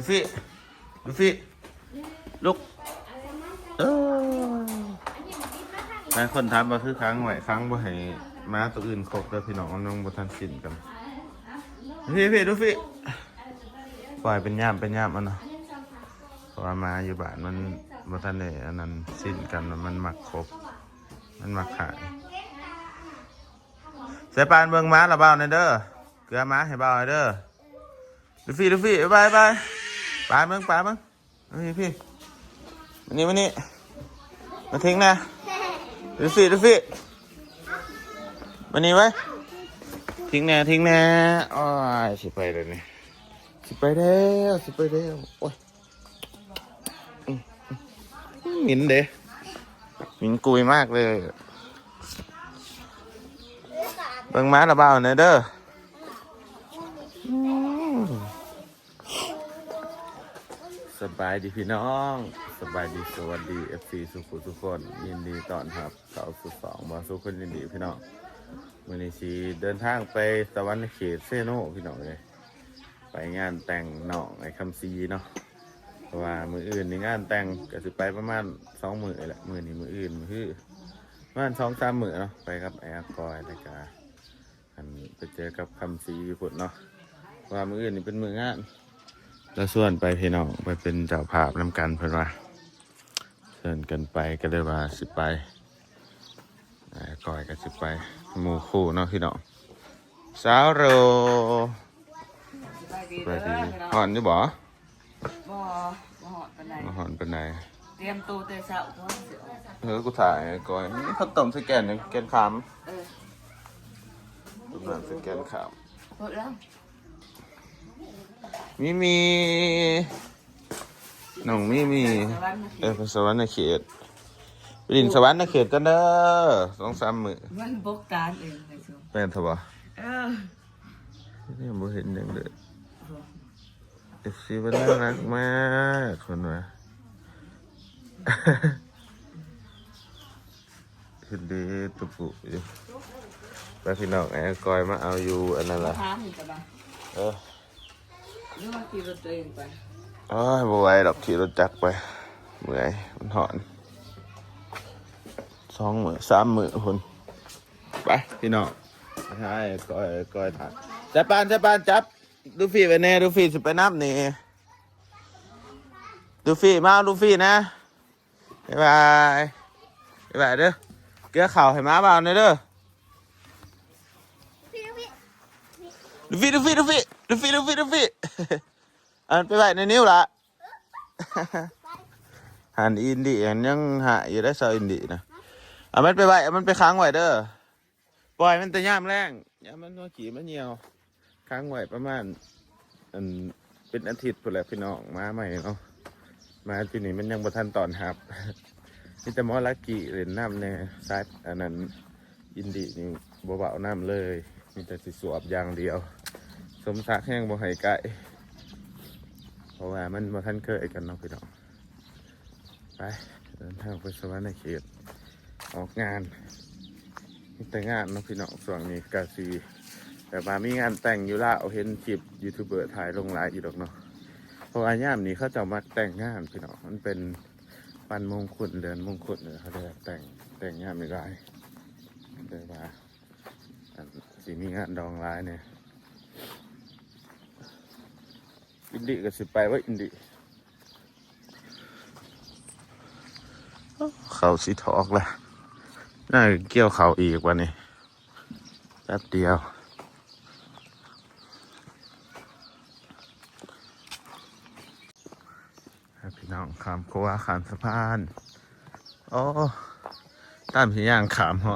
ฟี่ลูฟี่ลุกหลายคนถามว่าคือค้างไหวค้างบ่ให้ม้าตัวอื่นครบแล้วพี่น้องน้องบ่ทันสิ้นกันพี่ลูฟี่ปล่อยเป็นย่ามอันเนาะเพราะว่ามาอยู่บ้านมันบ่ทันได้อันนั้นสิ้นกันมันมักครบมันมักขายเสปานเบิ่งม้าละเบาหน่อยเด้อเกลือม้าให้เบาหน่อยเด้อลูฟี่บายปาเบิ่งพี่มานี่มาทิ้งนะลูฟี่มานี่ไว้ทิ้งแน่อ้อยสิไปเลยนี่สิไปแล้วโอ้ยหมิ่นเด้หมิ่นกุยมากเลยเบิ่งม้าละเบาหน่อยเด้อสบายดีพี่น้องสบายดีสวัสดี FC ทุกคนยินดีต้อนรับเข้าสู่2มาสู่คนยินดีพี่น้องวันนี้สิเดินทางไปสวรรค์เขตเซโนพี่น้องเลยไปงานแต่งน้องไอ้คำซีเนาะเพราะว่ามืออื่นในงานแต่งก็สิไปประมาณ2 มื้อแหละมื้อนี้มื้ออื่นมื้อประมาณ2-3 มื้อเนาะไปกับไอ้อากอยแล้วก็อันไปเจอกับคำซีพุ่นเนาะว่ามื้ออื่นนี่เป็นมื้องานแล้วส่วนไปพี่น้องไปเป็นเจ้าภาพนำกันเพื่อนว่าเชิญกันไปก็เลยว่าสิไปก่อยก็สิไปหมู่คู่เนาะพี่น้องสาวโรไปดีหอนอยู่บ่บ่หอดปานใดหอนเป็นไงเตรียมตัวแต่เช้าเพราะสิออกกูถ่ายก่อยนี่เขาต้มสแกนยังแกนขามต้มน้ำสแกนขามหมดแล้วมีน้องมีไปสวรรค์เขตไปดินสวรรค์เขตกันเด้อ2-3 มื้อมันบกการเองเลยสิเป็นทบ่นี่บ่เห็นยังเลยFC มันน่ารักมากคนว่าคือดีตุปุอยู่ไปพี่น้องไอ้กอยมาเอาอยู่อันนั้นล่ะหรือว่าขี่รถตัวเองไปบ่ไหวดอกขี่รถจักรไปเมื่อยมันหอน2 มื้อ3 มื้อพุ่นไปพี่น้องให้ก้อยถัดจับปานจับลูฟี่ไปแน่ลูฟี่สิไปนับนี่ลูฟี่มาลูฟี่นะบ๊ายบายเด้อเกลือข่าวให้ม้าเบาหน่อยเด้อลูฟี่อันไปไว้ในนิ้วละหันอินดี้ยังหาอยู่ได้ซอยอินดี้นะมันไปไว้มันไปค้างไว้เด้อปล่อยมันแต่ย่ามแรงย่ามมันตัวขี่มันเหี่ยวค้างไว้ประมาณเป็นอาทิตย์พุ่นแหละพี่น้องมาใหม่เนาะมาที่นี่มันยังบ่ทันตอนครับนี่แต่มอลักกี้เล่นน้ำเนี่ยซายอันนั้นอินดี้นี่บ่เบาน้ำเลยมีแต่สิสวบอย่างเดียวสมศักดิ์แห้งบ่ให้ไก่เพราะว่ามันบ่ทันเคยกันเนาะพี่น้องไปเดินทางไปสวรรค์เขตออกงานมีแต่งานเนาะพี่น้องส่วนนี้กาซีแต่มามีงานแต่งอยู่ละเอาเห็นคลิปยูทูบเบอร์ถ่ายลงไลน์อยู่ดอกเนาะเพราะว่าย่ามนี้เขาจะมาแต่งงานพี่น้องมันเป็นวันมงคลเดือนมงคลเนี่ยเขาจะแต่งงานไม่ได้เลยว่าสิมีงานดองไลน์เนี่ยอินดี้ก็สิไปว่าอินดี้เขาสิถอกละน่าเกี่ยวเขาอีกวันนี้แป๊บเดียวพี่น้องขามคัวขามสะพานโอ้ตามพี่ย่างขามห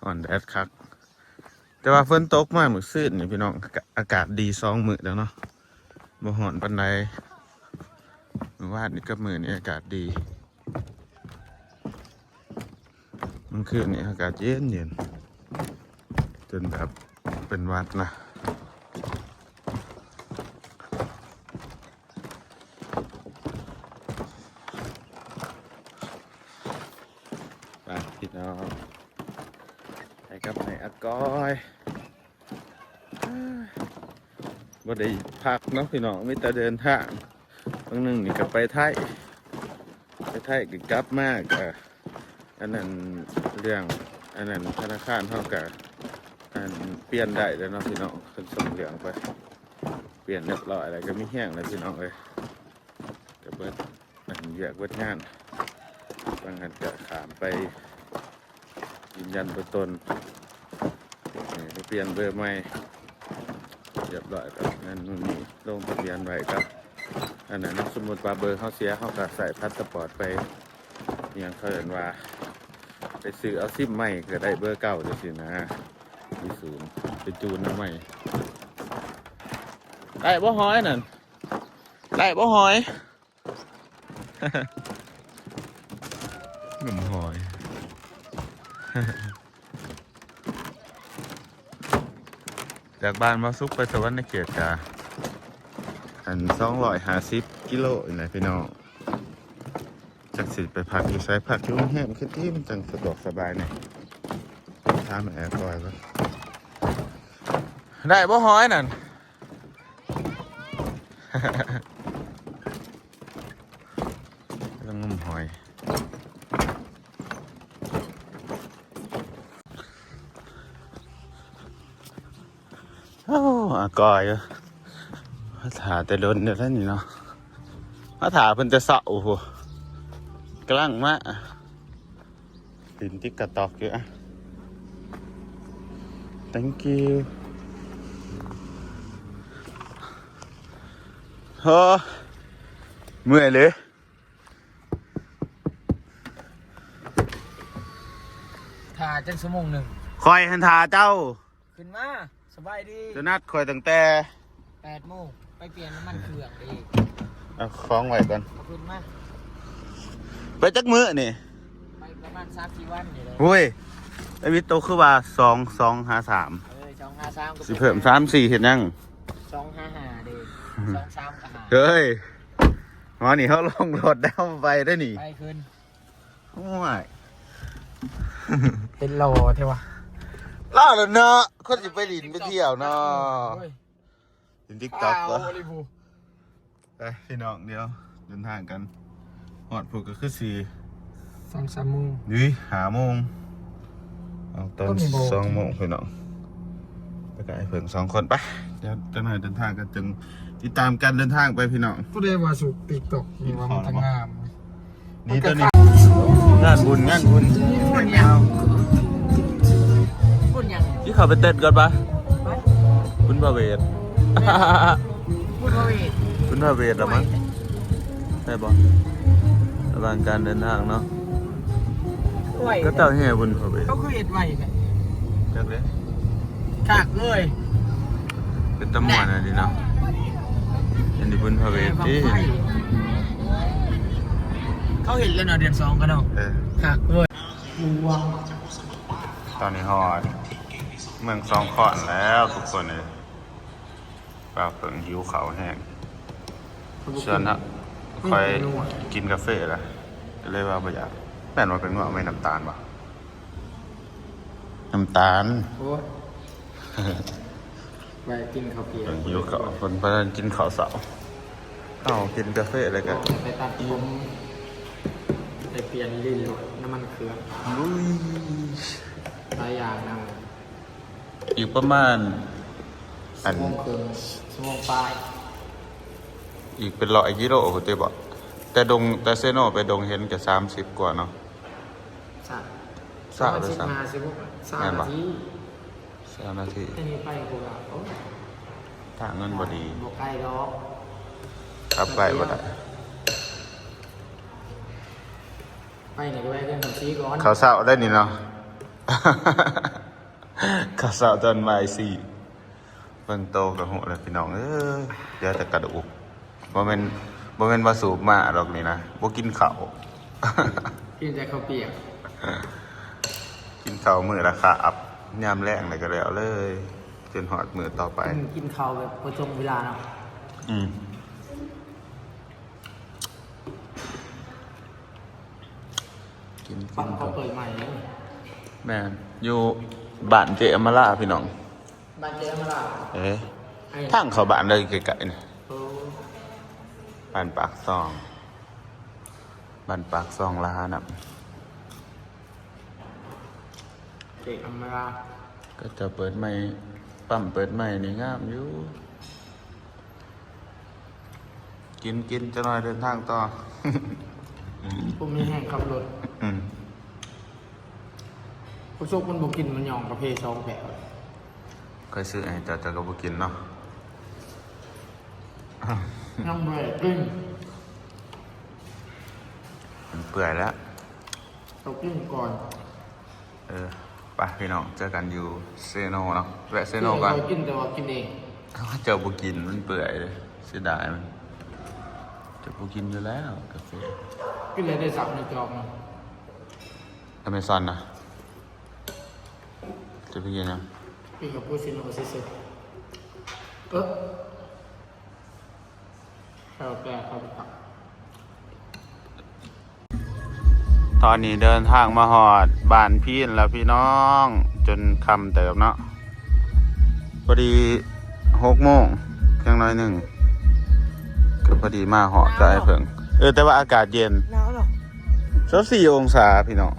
อนแดดคักแต่ว่าฝนตกมากมื้อซื่นนี่พี่น้องอากาศดี2 มื้อแล้วเนาะบ่หอนปานใดมื้อวานนี่กับมื้อนี้อากาศดีมันคืนนี้อากาศเย็นจนแบบเป็นวัดนะไปพี่น้องไปกับไอ้อากอยบ่ได้พัก เนาะพี่น้องไม่แต่เดินทางบางหนึ่งนี่ก็ไปไทยก็กลับมากอันนั้นเรื่องอันนั้นธนาคารเท่ากับอันเปลี่ยนได้แล้วเนาะพี่น้องคนส่งเรื่องไปเปลี่ยนเรียบร้อยอะไรก็ไม่แห้งเลยพี่น้องเลยก็เบิดอันแยกเบิดงานบางอันก็ขามไปยืนยันตัวตนไปเปลี่ยนเบอร์ใหม่เรียบร้อยครับนั่นนู่นนี่ลงทะเบียนไว้ครับอันนั้นสมมติว่าเบอร์เขาเสียเขาก็ใส่พาสปอร์ตไปอย่างเขาเห็นว่าไปซื้อเอาซิมใหม่ก็ได้เบอร์เก่าจะสินะมีศูนย์ไปจูนเอาใหม่ได้บ่หอยนั่นได้บ่หอยหนุ่มหอย จากบ้านมาซุกไปสวรรค์ในเขตกาอัน250 กิโลอยู่ไหนพี่น้องจากสิไปพักอยู่ไซพักอยู่แห้งคือที่มันจังสะดวกสบายเนี่ยท้ามแอร์ก่อยปะได้บ่หอยนั่น ต้องงมหอยโอ้อากอยอะมาถาแต่โดนเดี๋ยวนี้เนาะมาถาเพิ่นจะเสาโอ้โหกำลังมาตินติ๊กกระตอกอยู่อะ thank you โอ้เมื่อยเลย ถ่าจังชั่วโมงหนึ่ง คอยหันถาเจ้า ขึ้นมาสบายดี จะนัดคอยตั้งแต่ 8 โมงไปเปลี่ยนน้ำมันเครื่องอีก เอาคล้องไว้ก่อน ขอบคุณมาก ไปจักมื้อนี่ ไปประมาณ3-4 วันอยู่เลย หุ้ยไอวิทย์โตคือว่า2 2 5 3 253 สิเพิ่ม3 4เห็นยัง 255เด้23ก็หา เฮ้ยหมอนี่เขาลงรถได้ไปได้หนิ ไปขึ้น โอ้ย เป็นโลเท่วะ ล่าแล้วเนาะคนสิไปลินไปเที่ยวเนาะลินทิกต็อกก็ไปพี่น้องเดียวเดินทางกันหอดผูกก็คือ2-3 โมง นี่5 โมงเอาตอน ก็มีโมง 2 โมงพี่น้องไปกับไอ้เพิ่ง2 คนไปเดี๋ยวจะหน่อยเดินทางกันจึงติดตามการเดินทางไปพี่น้อง ผู้ใดว่าสุกติ๊กตอกนี่ว่ามันจะงาม นี่ตัวนี้งานบุญพูดยังพูดยัง ที่เขาไปเต้นก่อนปะคุณพระเวท พูดว่าเวท คุณพระเวทหรอมั้งใช่ปะระหว่างการเดินทางเนาะก็เต่าแห่บุญพระเวท เขาคือเอ็ดไหวแบบ จักเลย ขากเลย เป็นตำรวจอะไรดีเนาะอันนี้บุญพระเวทที่ เขาเห็นแล้วเนาะเดือน2กันเนาะขากเลยว้าว ตอนนี้ฮอดเมืองสองขอนแล้วทุกคนเลยปลาเปิงหิวเขาวแห้งเชิญนะคอยกินกาแฟละก็เลยว่าไม่อยากแม่นว่าเป็นว่าไม่น้ำตาลปะน้ำตาล โอ้ไปกินข้าวเปียก เปิงหิวเขาวคนพนันกินข้าวเสาเอากินกาแฟอะไรกัน ไปตัดผมไปเปลี่ยนลิ้นรถน้ำมันเครื่อง ลุย หลายอย่างนะ อีกประมาณ ชั่วโมงครึ่งชั่วโมงปลาย อีกเป็น100 กิโลคุณเต้บอกแต่เซโนไปดงเห็นแค่30 กว่าเนาะ สาม หรือ 15 แม่น 3 บ่ นาที 3 นาที แค่นี้ไปกูว่าโอ้ ถ้าเงินบ่ดี บ่ไกลดอก ขับไปบ่ได้ ไปไหนก็ไปกันของซีก่อน เขาเศร้าได้นี่เนาะ เขาเศร้าตอนบ่าย4เบิ่งโตกับหัวเลยพี่น้องเอ้ยเดี๋ยวแต่กระดูกบ่แม่นว่าสูบมาดอกนี่นะบ่กินข้าว กินแต่ข้าวเปียก กินข้าวมื้อละครับยามแรงเลยก็แล้วเลยจนฮอดมื้อต่อไป กินข้าวแบบประจงเวลาเนาะ อืมกิน ปั๊มเขาเปิดใหม่เลย แม่นอยู่บ้านเจอมาล่าพี่น้อง บ้านเจ๊มาลา เอ๊ะทางเข้าบ้านเลยไกลๆนี่ โอ้ บ้านปากซองบ้านปากซองลานะ เด็กอเมริกา ก็จะเปิดใหม่ปั๊มเปิดใหม่นี่งามอยู่กินจะหน่อยเดินทางต่อ ผมมีแห้งขับรถ อืม ผู้โชคมันบอกกินมันยองกระเพาะ2แผล เคยซื้อไอ้จะก็บ่กินเนาะ น้องเบรดกลิ้ง มันเปื่อยแล้ว ตกกลิ้งก่อน ไปพี่น้องเจอกันอยู่เซโนเนาะแวะเซโนก่อน เคยกินแต่ว่ากินเอง เจอบ่กินมันเปื่อยเลยเสียดายมันจะบ่กินอยู่แล้วกาแฟ กินเลยได้สับในจอกนะ อเมซอนนะจะไปกินยัง กินกับผู้ชิโนซิสข้าวแกงข้าวผัด ตอนนี้เดินทางมาหอดบ้านพี่นแล้วพี่น้องจนคำเติมเนาะพอดี6 โมงเพียงน้อยหนึ่งก็พอดีมาหอดกับไอ้เพิ่งแต่ว่าอากาศเย็น หนาวหรอ 14 องศาพี่น้อง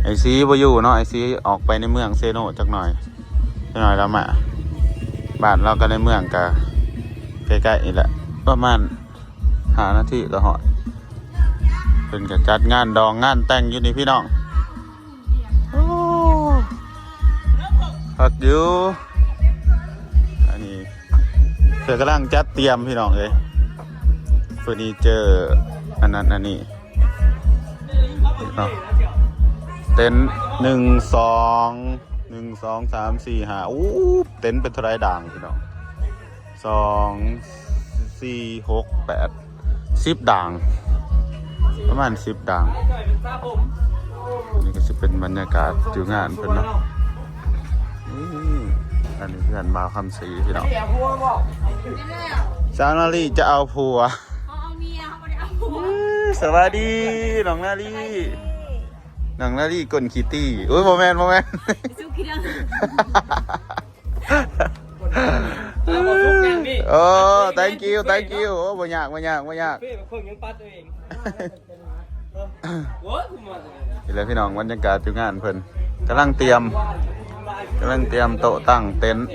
ไอซีบ่อยู่เนาะไอซีออกไปในเมืองเซโนจักหน่อยแล้วมาบ้านเราก็ในเมืองก็ใกล้ๆนี่แหละประมาณ5 นาทีก็หอดเป็นการจัดงานดองงานแต่งอยู่นี่พี่น้องโอ้พักอยู่อันนี้เธอกำลังจัดเตรียมพี่น้องเลยเฟอร์นิเจอร์อันนั้นอันนี้เนาะเต็นท์1 2 3 4 5อู้เต็นท์เป็นเท่าไรด่างพี่น้อง2 4 6 8 10 ด่างประมาณ10 ด่างนี่ก็จะเป็นบรรยากาศอยู่งานเพิ่นเนาะอันนี้เพื่อนมาคำศรีพี่น้องสาวนาลีจะเอาผัว เขาเอาเมียเขาไม่ได้เอาผัว สวัสดีน้องนาลีน้องนาลีกลคิตตี้อุ้ยโมแมน สู้คิดยัง โอ้ thank you โอ้บ่ยาก เพิ่งยังปัดตัวเองโว้ยคุณมา นี่แหละพี่น้องบรรยากาศอยู่งานเพิ่นกำลังเตรียมโต๊ะตั้งเต็นท์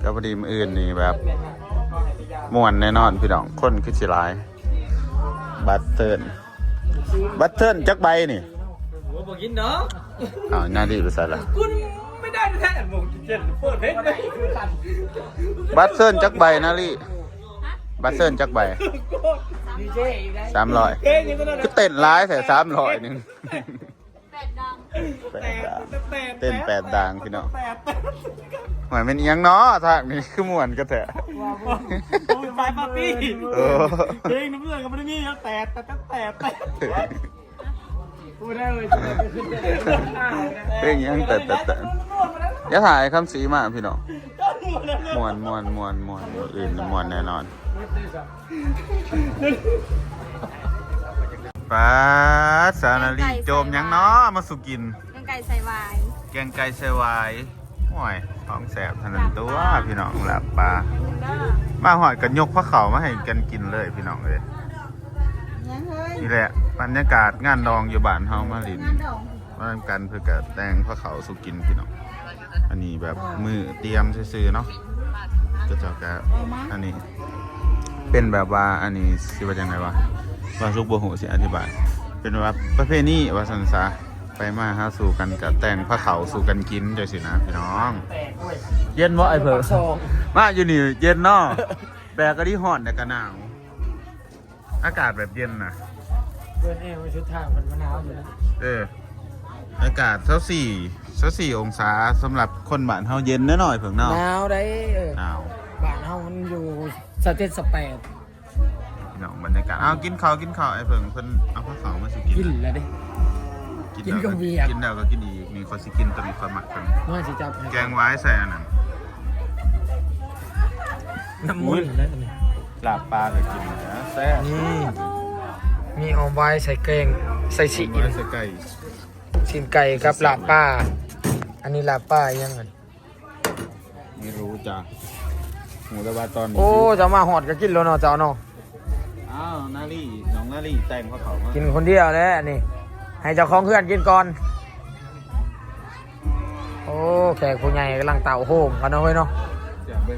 ก็พอดีมื้ออื่นนี่แบบม่วนแน่นอนพี่น้องคนคือสิหลายบัตรเทิร์นจักใบนี่ หัวบอกกินเนาะ อ้าวนาลีไปใส่ละ คุณไม่ได้แท้หมกเจ็ดเปิดเพชรเลย บัตรเทิร์นจักใบนาลีบัตรเทิร์นจักใบ ดีเจได้ 300 เฮ้ยนี่ก็น่า ก็เต้นร้ายแต่300นึง แปดดัง เต้น8 ด่างพี่น้องเหมือนเป็นเอียงเนาะทางนี้คือม่วนก็แท้ ไฟปาร์ตี้ เออ เพลงน้ำเลือดก็ไม่ได้มีแล้วแต่กูได้เลย เพลงยังแต่อย่าถ่ายคำสีมาพี่น้องม่วนอื่นม่วนแน่นอนป้าสาวนาลีโจมยังเนาะมาสุกิน แกงไก่ใส่วาย แกงไก่ใส่วายห่วยท้องแสบทันนตัวพี่น้องหลับปลามาหอดกันยกพระเขามาให้กันกินเลยพี่น้องเลยนี่แหละบรรยากาศงานดองอยู่บ้านเฮามาลินมาทำกันเพื่อกับแต่งพระเขาสุกินพี่น้องอันนี้แบบมือเตรียมซื่อๆเนาะก็จะกะอันนี้เป็นแบบว่าอันนี้สิว่าจังไงวะว่าลูกบัวหูสิอธิบายเป็นว่าประเพณีว่าสันซาไปมาหาสู่กันกับแต่งพระเขาสู่กันกินจังสินะพี่น้องเย็นบ่ไอ้เพิ่นมาอยู่นี่เย็นเนาะแปลก็ที่ฮ้อนแต่ก็หนาวอากาศแบบเย็นน่ะ เพื่อนเองมาชุดทางมันมะนาวอยู่นะ อากาศ24 องศาสำหรับคนบ้านเฮาเย็นแน่หน่อยเพิ่งเนาะ หนาวได้ หนาว บ้านเฮามันอยู่สเตทสเปด พี่น้องบรรยากาศเอากินข้าวไอ้เพิ่งเพิ่นเอาพระเขามาสิกิน กินแล้วดิ กินกับเบียร์ กินแล้วก็กินอีกนี่คนสิกินตัวนี้คนหมักกัน น้อยสิจับ แกงไว้ใส่อันนั้น น้ำมันแล้วนี่ ลาบปลาก็กินนะแซ่บ นี่มีออมไว้ใส่แกงใส่สี ไว้ใส่ไก่ ซีนไก่กับลาบป้า อันนี้ลาบป้ายังไง ไม่รู้จ้ะ หมูตะบาตอนนี้ โอ้จะมาหอดก็กินแล้วเนาะเจ้าเนาะ อ้าวนาลี่น้องนาลี่แต่งเขามา กินคนเดียวแล้วนี่ให้เจ้าของเพื่อนกินก่อนโอ้แขกผู้ใหญ่กำลังเต่าโฮมกันเนาะเฮ้ยเนาะ เสียงไป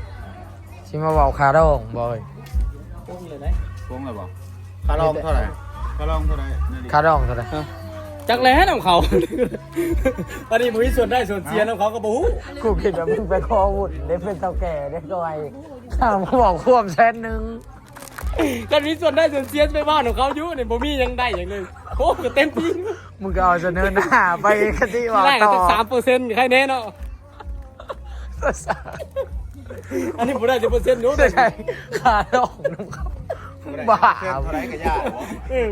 ชิมาเบาคาดองบ่อย ปุ้งเลยนะ โค้งเลยบอกคาลองเท่าไหร่คาลองเท่าไหร่นาลี่ คาดองเท่าไหร่ จักแล้นำเขาตอนนี้มึงมีส่วนได้ส่วนเสียนำเขาก็บู๊ กูคิดว่ามึงไปคอวุดได้เป็นเท่าแก่ได้ก็ไอ้ข้ามเขาบอกควมแสนหนึ่ง กันมีส่วนได้ส่วนเสียไปบ้านของเขาอยู่เนี่ยบ่มียังได้อย่างเลยโอ้ก็เต็มที่ มึงก็เอาเสนอหน้าไปคดีว่า ได้ ต่อ สัก3%ใครแน่เนาะอันนี้บ่ได้10%นู้น ไม่ใช่คาดองน้ำเขาบ้า เท่าไหร่กับยา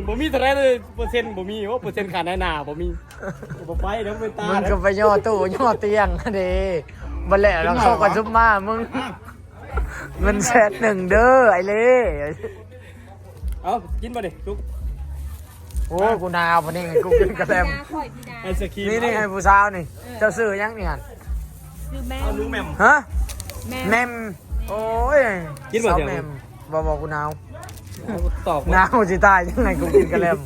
บ่มีเท่าไหร่เลยเปอร์เซ็นต์บ่มีว่าเปอร์เซ็นต์ขาดหน้าบ่มีบ่ไปเดี๋ยวไปตา มึงก็ไปย่อตู้ย่อเตียงเด้บันแหละแล้วเข้ากันซุปมามึงเงินแสนหนึ่งเด้อไอ้เล่ เอากินบ่ดิทุก โอ้กูนาวพอนี่กูกินกระแลม ข่อยพี่ดา ไอศครีม นี่ให้ผู้สาวนี่เจ้าซื้อยังเนี่ย คือแม่ เอาลุงแหม่ม ฮะ แม่ แมมโอ้ย กินบ่ สาว เดี๋ยว แมมบอกกูนาว ตอบ นาวสิตายยังไงกูกินกระแลม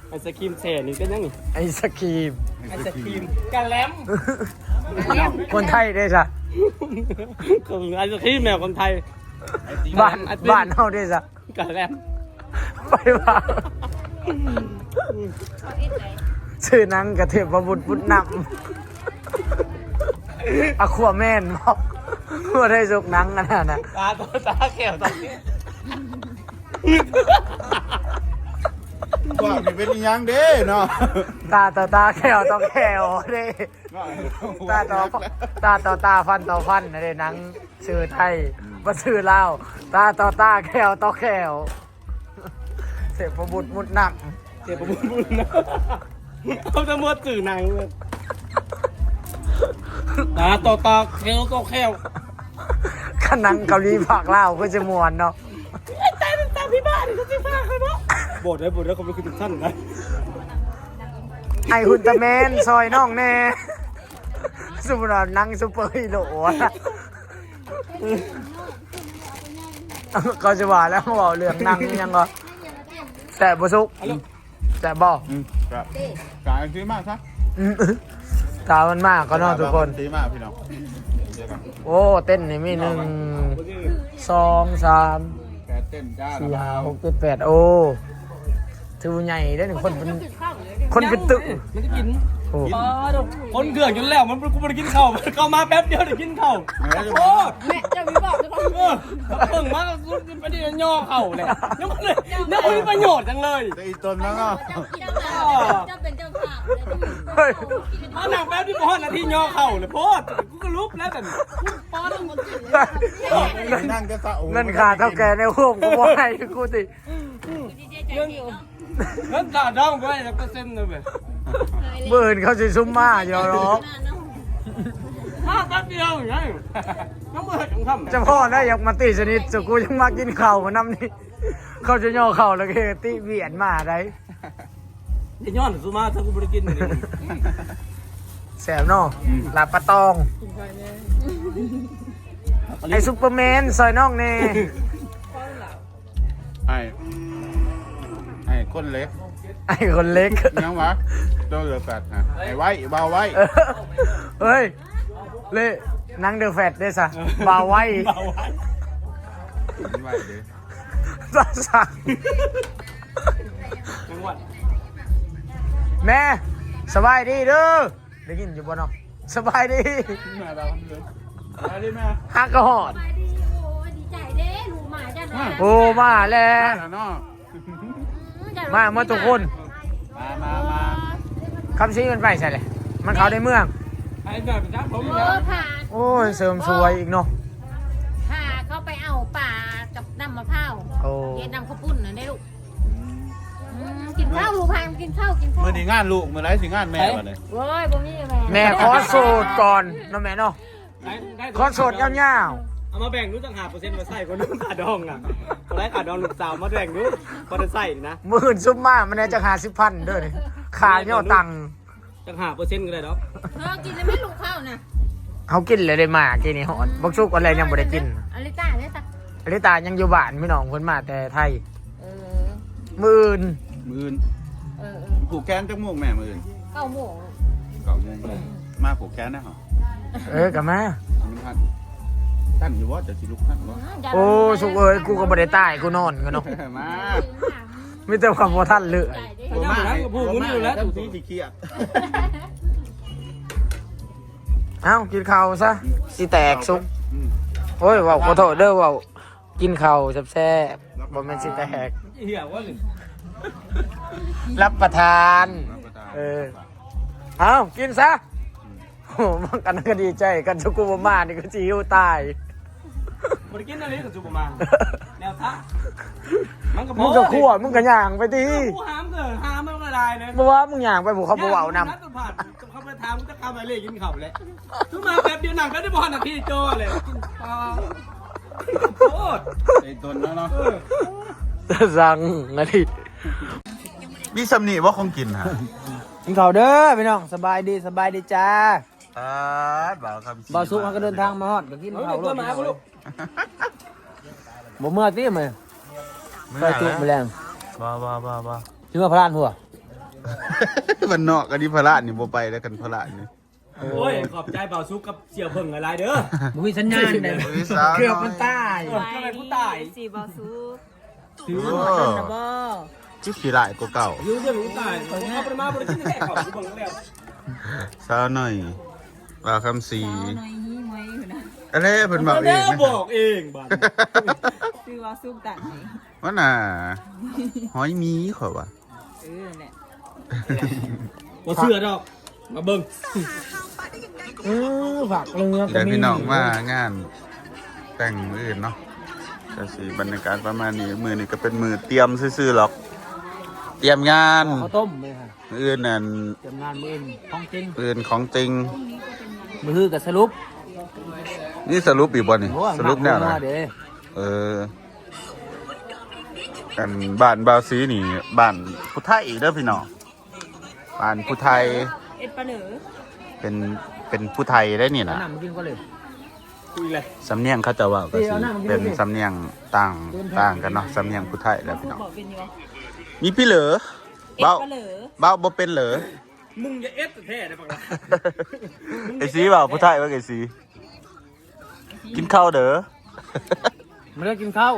ไอศครีมแช่นี่เป็นยังนี่ ไอ้สกรีม ไอศครีมกะแลม คนไทยได้จ้ะ คือไอศครีมแมวคนไทย บ้านเฮาได้จ้ะ กะแลม ไปว่า เขาเอ็ดไหน ชื่อหนังกระเทียมบุตรบุญนำอะขวแม่นบอกว่าได้สุกหนังกันน่ะ ตาตัวตาแก้วตอนนี้ ว่านี่เป็นยังเด้เนาะ ตาต่อตาแขวต่อแขวเด้ตาต่อตาฟันต่อฟันเด้หนังชื่อไทยมาชื่อลาวตาต่อตาแขวต่อแขวเสพบุตรมุดน เจ็บบุญนะเขาจะมัวตื่นหนังเลยตาต่อตาแก้วก็แก้ว ำขนังเกาหลีภาคลาวก็จะมวนเนาะ ตายเป็นตาพี่บ้านเขาจะพาเขาเนาะบทแล้วเขาไม่คือทุกท่านนะ ไอหุ่นตะแมนซอยน้องแน่สมมติว่าหนังซุปเปอร์ฮีโร่อะก็จะว่าแล้วเขาบอกเรื่องหนังยังก็แต่บ่สุกแต่บ่ ครับการซื้อมากครับ ตามันมากก็เนอนทุกคน ซื้อมากพี่น้อง โอ้เต้นนี่มี1 2 3 แกเต้นจ้า 4 5 6 7 8โอ้ถือว่าใหญ่ได้อหนึ่งคนเป็นตึก มันจะกิน โอ้ คนเกลือกจนแล้วมันกูไม่ได้กินข้าวเข้ามาแป๊บเดียวได้กินข้าวโอ้ แม่เจ้าพี่บอกจะต้อง เพิ่งมาสุดไปที่ย่อเข่าเลยยังไม่เลยยังไม่มีประโยชน์จังเลย แต่อีตนแล้วก็ เจ้าเป็นเจ้าภาพ เฮ้ย มาหนังแป๊บที่พ่อนาทีย่อเข่าเลยโพดกูก็ลุกแล้วแต่ป้อนหมด นั่งก็สะโอ้ เงินขาดเท่าแก่ในห้องกูว่าให้กูติ เงินตาดองไปแล้วก็เซ็นเลย เบิ่นเขาสิซุ่มมาอย่าหรอก มาแป๊บเดียวไงน้ำมือของทำ เจะพ่อได้อยากมาตีสนิทสุกูยังมากินข้าวกับน้ำนี่เขาจะย่อเข่าแล้วก็ตีเบียดมาได้ จะย้อนสุมาถ้ากูไม่ได้กินเลย แสบเนาะลาบปลาตองไอซุปเปอร์แมนซอยน้องแน่ ไอ้คนเล็ก ไอคนเล็ก ยังวะโดนเหลือแปดนะไอ้ไว้เบาไว้ เฮ้ยเล่นังเดอะแฟตได้ซะบาไว้ ไว้เด้ สั่ง จังหวัด แม่สบายดีเด้อได้ยินอยู่บ่เนาะสบายดี แม่เราเดินมาดิแม่ ฮักกระหอด ไปดีโอ้ดีใจเด้ลูกหมาจ้า โอ้มาแล้ว แล้วเนาะ มาเมื่อทุกคน มา คำชี้มันไปใช่เลยมันเขาในเมือง ไอ้แบบนั้นผม ผ่าน โอ้ยเสริมสวยอีกเนาะ พาเขาไปเอาป่ากับน้ำมะพร้าว โอ้ เย็นน้ำข้าวปุ้นน่ะได้ลูกกินข้าวลูกพานกินข้าวกินข้าว เมื่อนี้งานลูกเมื่อไรสิงานแม่มาเลย โอ้ยบ่มีแม่ แม่ขอโสดก่อนเนาะแม่เนาะขอโสดยาว เอามาแบ่งนู้นต่างหากเปอร์เซ็นต์มาใส่คนนู้นขาดองอ่ะคนแรกขาดองลูกสาวมาแบ่งนู้นคนจะใส่นะ ๆมื่นซุปมามันน่าจะ50,000เด้อนี่ขาย่อตังค์ ต่างหากเปอร์เซ็นต์ก็ได้ดอก เธอกินแล้วไม่ลูกข้าวนะ ห เขากินเลยได้มากินนี่หอนบักซุกอะไรยังบ่ได้กิน อลิต้าเลยสัก อลิตายังอยู่บ้านพี่น้องเพิ่นมาแต่ไทย เออ มื้ออื่น มือน เออ ผูกแขนจังม่วงแม่มือน 9 โมง 9 โมงมาผูกแขนนะเหรอก ลับมา มันท่านอยู่ว่าจะสิลุกท่านบ่ โอ้สุกเอ้ยกูก็บ่ได้ตายกูนอนกันเนาะ มา มีแต่ความบ่ทันเลย บ่มาแล้วก็พูดมึงอยู่แล้ว ท่านที่สิเครียด เอ้ากินข้าวซะสิแตกสุกโอ้ยเว้าขอโทษเด้อเว้ากินข้าวแซ่บๆบ่แม่นสิแตก เหี้ยว่าหรือ รับประทาน เอ้ากินซะโอ้มันกันก็ดีใจกันสุกูบ่มานี่ก็สิหิวตาย บ่ได้กินอะไรกับจุบมาแนวท่ามันก็ มึงก็คั่วมึงก็ย่างไปติ กูหามเด้อหามมันละลายเลย บ่ว่ามึงย่างไปบ่เขาบ่เว้านำ นัดผ่านเขาไปถามมึงจะเข้ามาเลยกินข้าวเลยคือมาแป๊บเดียวหนังก็ได้บ่นาทีโจเลยกินข้าวโคตร ไอ้ตนแล้วเนาะ สั่งนาที มีสำนีว่าคงกินฮะ กินข้าวเด้อพี่น้องสบายดีจ้า บ่าวครับ บ่าวสุกมันก็เดินทางมาฮอดก็กิน เอา ข้าว เด็กมากูลูก บ่เมื่อติมื้อไปจุกแมลง บ่ ถึงว่าพลานหัว มันนอกกันที่พระนี่บ่ไปแล้วกันพระนี่ โอ้ยขอบใจเบาซุกกับเสี่ยวเพิ่งอะไรเด้อ บ่มีสัญญาณเลยเกือบมันตาย ก็เลยกูตาย สี่บอซุก ถือ โอ้ นะบอ ที่ขี้ร้ายกว่าเก่า ยืมเดี๋ยวกูตายเอาไปมาบริกินแค่เขากูบังแล้ว สาวหน่อยบ่าวคำสี หน่อยนี้มวยอยู่นะ อะไรเพิ่นบอกเอ เด้ ง อ นะ บอกเองบ้าน ซื้อบอซุกตัดไหน ว่าน่ะหอยมีข่อยว่า เนี่ย บ่เชื่อดอกมาเบิ่ง ฝากเรือก็ เดี๋ยว มี พี่น้องมางานแต่งมื้ออื่นเนาะก็สิบรรยากาศประมาณนี้มื้อนี้ก็เป็นมื้อเตรียมซื่อๆหรอก เตรียมงาน ข้าวต้มเลยค่ะ มื้ออื่นนั่น เตรียมงานมื้ออื่นของจริง มื้ออื่นของจริง มื้อกับสรุป นี่สรุปอีกบ่นี่สรุปแนวไหน เด้อ กันบ้านบาวซีนี่บ้านพุทธไทยอีกเด้อพี่น้องบ้านพุทธไทย เอ็ดปลาเหนือ เป็นผู้ไทยได้นี่ เอา นะ น้ำมากินก็เลย คุยเลย สำเนียงเขาจะว่าก็สิ เอาหน้ามากิน เป็น ดิ สำเนียงต่างกันเนาะสำเนียงผู้ไทยแล้วพี่น้อง บอกเป็นยังไง มีพี่เหลือ เอ็ด เบ้า ปลาเหนือ เบ้าบ่เป็นเหลือ มึงอย่าเอฟแท้ได้ปะล่ะ ไอซีเปล่าผู้ไทยว่าไอซีกินข้าวเด้อ มันได้กินข้าว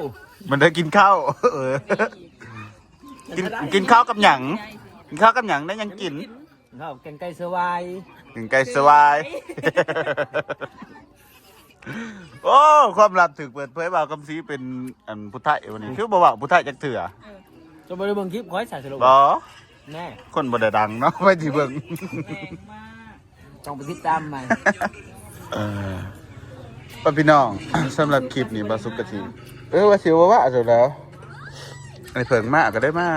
มันได้กินข้าวเออกินข้าวกับหยังกินข้าวกับหยังได้ยังกิน ข้าวแกงไก่เสือวาย กินไก่สวาย โอ้ความลับถึกเปิดเผยบ่าวคำซีเป็นอันพุทธไทยวันนี้คือบ่าวพุทธไทยจักเถื่อ จะไปเบิ่งคลิปขอให้ใส่สรุป บ่ แน่ คนบ่ได้ดังเนาะไปที่เบิ่ง แรงมาก ต้องไปติดตามใหม่ ป้าพี่น้อง สำหรับคลิปนี้บาสุกกะทีว่าสิว่าสุดแล้วไอ้เผิงมากก็ได้มา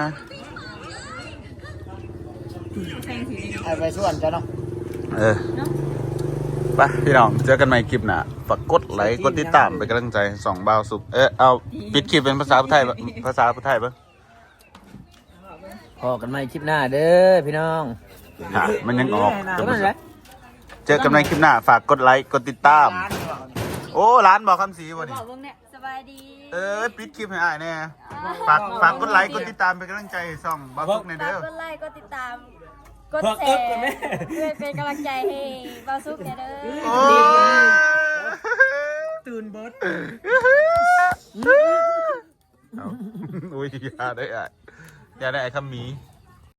แทงสี ไปส่วนจ้ะเนาะ ไปพี่น้องเจอกันใหม่คลิปหน้าฝากกดไลค์กดติดตามเป็นกำลังใจให้2บ่าวสุกเอาปิดคลิปเป็นภาษาไทยภาษาไทยปะ พอกันใหม่คลิปหน้าเด้อพี่น้อง มันยังออก ก็นั่นแหละ เจอกันในคลิปหน้าฝากกดไลค์กดติดตาม โอ้ร้านบอกคำสีวัน บ นี้ อกวงเนี่ยสบายดี ปิดคลิปให้อ้ายแน่ฝากกดไลค์กดติดตามเป็นกำลังใจให้ช่องบ่าวสุกในอยเด้อ กดไลค์กดติดตามกดแชร์เพื่อเป็นกำลังใจให้บาซุกเนี่ยเด้อ โอ้ย ตื่นเบิร์ด เอาอุ้ยอย่าได้ไอ้คำหมี